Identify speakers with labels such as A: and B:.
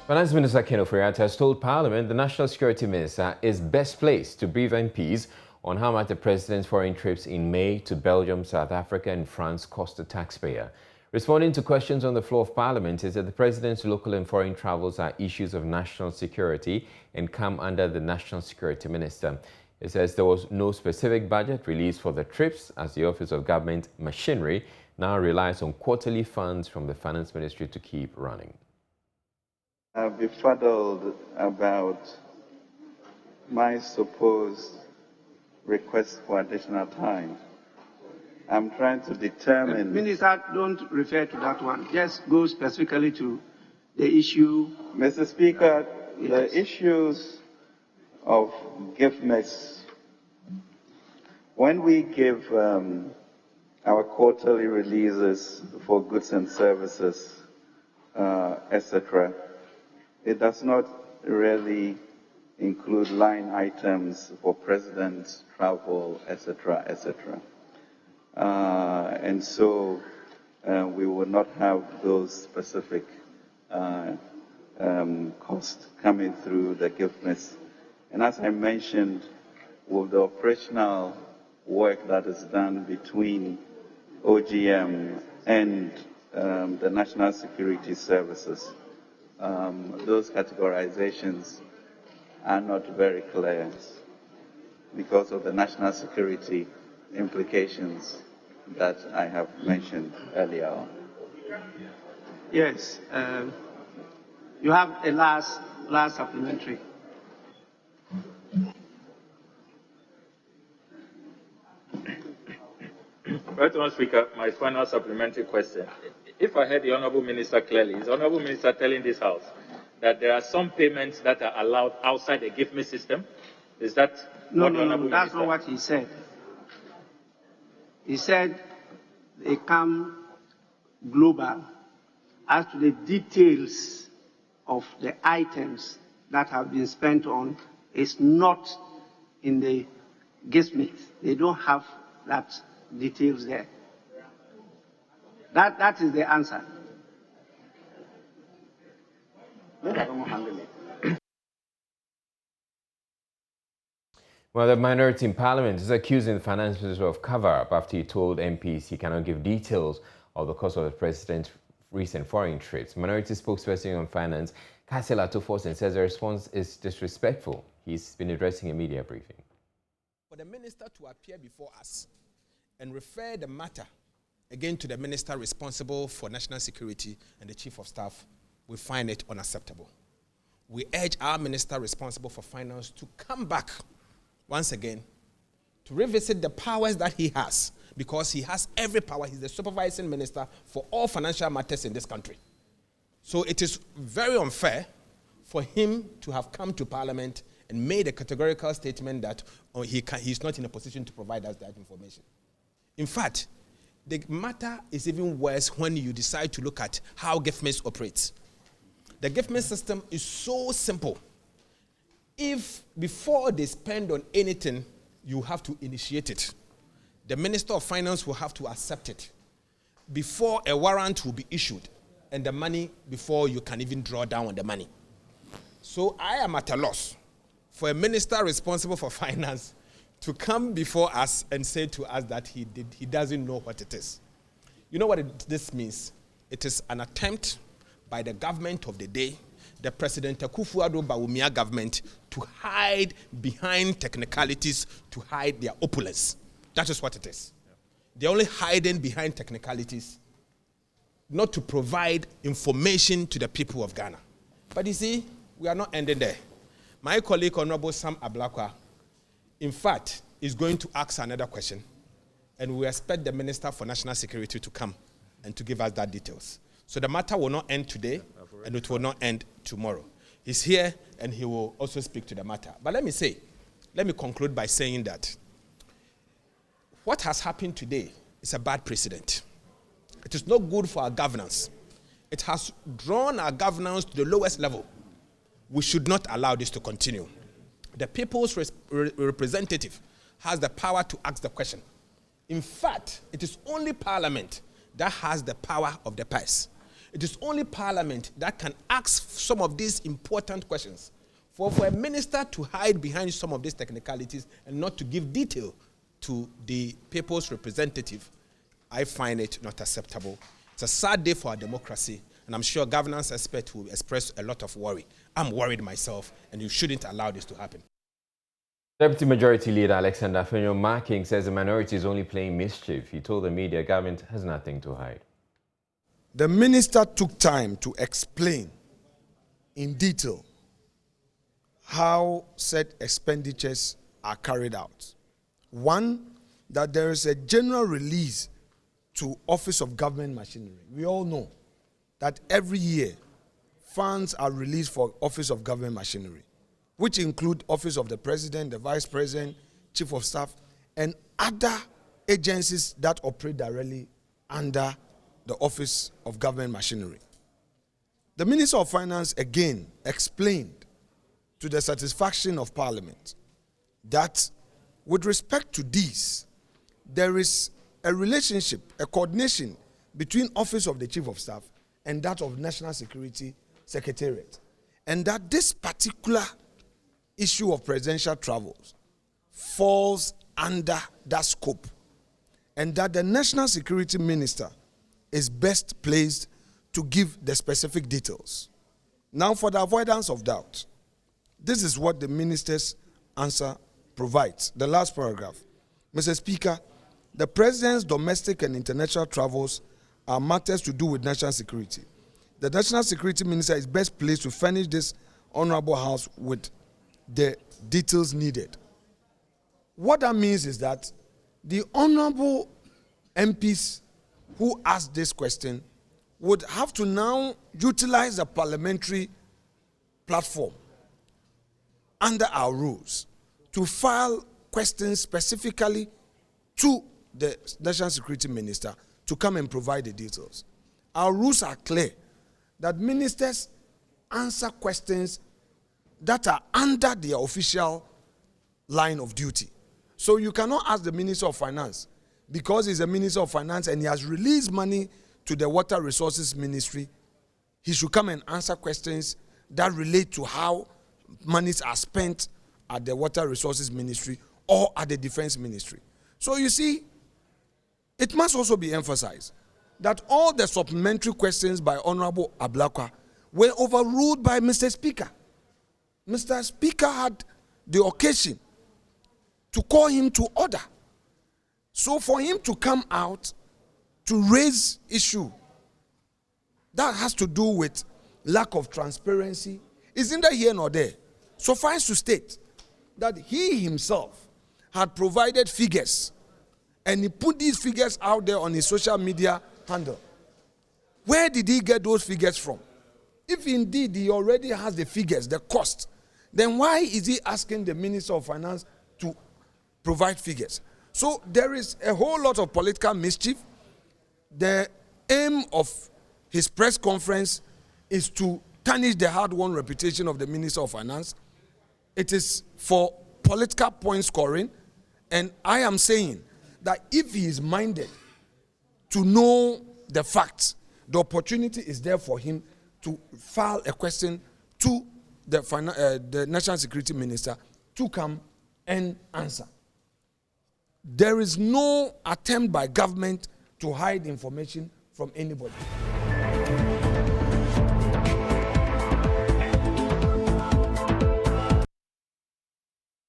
A: Finance Minister Ken Ofori-Atta has told Parliament the National Security Minister is best placed to brief MPs on how much the President's foreign trips in May to Belgium, South Africa and France cost the taxpayer. Responding to questions on the floor of Parliament, he said the President's local and foreign travels are issues of national security and come under the National Security Minister. He says there was no specific budget released for the trips as the Office of Government Machinery now relies on quarterly funds from the Finance Ministry to keep running.
B: I've befuddled about my supposed request for additional time. I'm trying to determine...
C: Minister, don't refer to that one. Just go specifically to the issue.
B: Mr. Speaker,
C: yes.
B: The issues of gift miss. When we give our quarterly releases for goods and services, etc., it does not really include line items for president's travel, etc., etc. And so we will not have those specific costs coming through the gift miss. And as I mentioned, with the operational work that is done between OGM and the National Security Services, those categorizations are not very clear because of the national security implications that I have mentioned earlier on.
C: Yes. You have a last supplementary.
D: Right, Mr. Speaker, my final supplementary question. If I heard the Honourable Minister clearly, is the Honourable Minister telling this House that there are some payments that are allowed outside the gift me system? Is that
C: No, that's not what he said. He said they come global as to the details of the items that have been spent on is not in the gift mix. They don't have that details there. That is the answer.
A: Well, the minority in Parliament is accusing the Finance Minister of cover-up after he told MPs he cannot give details of the cost of the President's recent foreign trips. Minority spokesperson on finance, Kasila Tufosin, says the response is disrespectful. He's been addressing a media briefing.
E: For the minister to appear before us and refer the matter again to the minister responsible for national security and the chief of staff, we find it unacceptable. We urge our minister responsible for finance to come back once again to revisit the powers that he has, because he has every power. He's the supervising minister for all financial matters in this country. So it is very unfair for him to have come to Parliament and made a categorical statement that he's not in a position to provide us that information. In fact, the matter is even worse when you decide to look at how GIFMIS operates. The GIFMIS system is so simple. If before they spend on anything, you have to initiate it. The Minister of Finance will have to accept it before a warrant will be issued, and the money before you can even draw down on the money. So I am at a loss for a minister responsible for finance to come before us and say to us that he doesn't know what it is. You know what this means? It is an attempt by the government of the day, the President Akufo-Addo Bawumia government, to hide behind technicalities, to hide their opulence. That is what it is. They're only hiding behind technicalities, not to provide information to the people of Ghana. But you see, we are not ending there. My colleague, Honorable Sam Ablakwa, in fact, is going to ask another question, and we expect the Minister for National Security to come and to give us that details. So the matter will not end today, and it will not end tomorrow. He's here, and he will also speak to the matter. But let me conclude by saying that what has happened today is a bad precedent. It is not good for our governance. It has drawn our governance to the lowest level. We should not allow this to continue. The people's representative has the power to ask the question. In fact, it is only Parliament that has the power of the purse. It is only Parliament that can ask some of these important questions. For a minister to hide behind some of these technicalities and not to give detail to the people's representative, I find it not acceptable. It's a sad day for our democracy, and I'm sure governance experts will express a lot of worry. I'm worried myself, and you shouldn't allow this to happen.
A: Deputy Majority Leader Alexander Afenyo-Marking says the minority is only playing mischief. He told the media government has nothing to hide.
F: The minister took time to explain in detail how said expenditures are carried out. One, that there is a general release to Office of Government Machinery. We all know that every year funds are released for Office of Government Machinery, which include Office of the President, the Vice President, Chief of Staff, and other agencies that operate directly under the Office of Government Machinery. The Minister of Finance again explained to the satisfaction of Parliament that with respect to these, there is a relationship, a coordination between Office of the Chief of Staff and that of National Security Secretariat, and that this particular issue of presidential travels falls under that scope, and that the National Security Minister is best placed to give the specific details. Now, for the avoidance of doubt, this is what the minister's answer provides. The last paragraph. Mr. Speaker, the President's domestic and international travels are matters to do with national security. The National Security Minister is best placed to furnish this Honorable House with the details needed. What that means is that the Honorable MPs who asked this question would have to now utilize a parliamentary platform under our rules to file questions specifically to the National Security Minister to come and provide the details. Our rules are clear that ministers answer questions that are under their official line of duty. So you cannot ask the Minister of Finance, because he's a Minister of Finance and he has released money to the Water Resources Ministry, he should come and answer questions that relate to how monies are spent at the Water Resources Ministry or at the Defense Ministry. So you see, it must also be emphasized that all the supplementary questions by Honorable Ablakwa were overruled by Mr. Speaker. Mr. Speaker had the occasion to call him to order. So for him to come out to raise issue that has to do with lack of transparency is neither here nor there. Suffice to state that he himself had provided figures, and he put these figures out there on his social media handle. Where did he get those figures from? If indeed he already has the figures, the cost, then why is he asking the Minister of Finance to provide figures? So there is a whole lot of political mischief. The aim of his press conference is to tarnish the hard-won reputation of the Minister of Finance. It is for political point scoring, and I am saying that if he is minded to know the facts, the opportunity is there for him to file a question to the National Security Minister to come and answer. There is no attempt by government to hide information from anybody.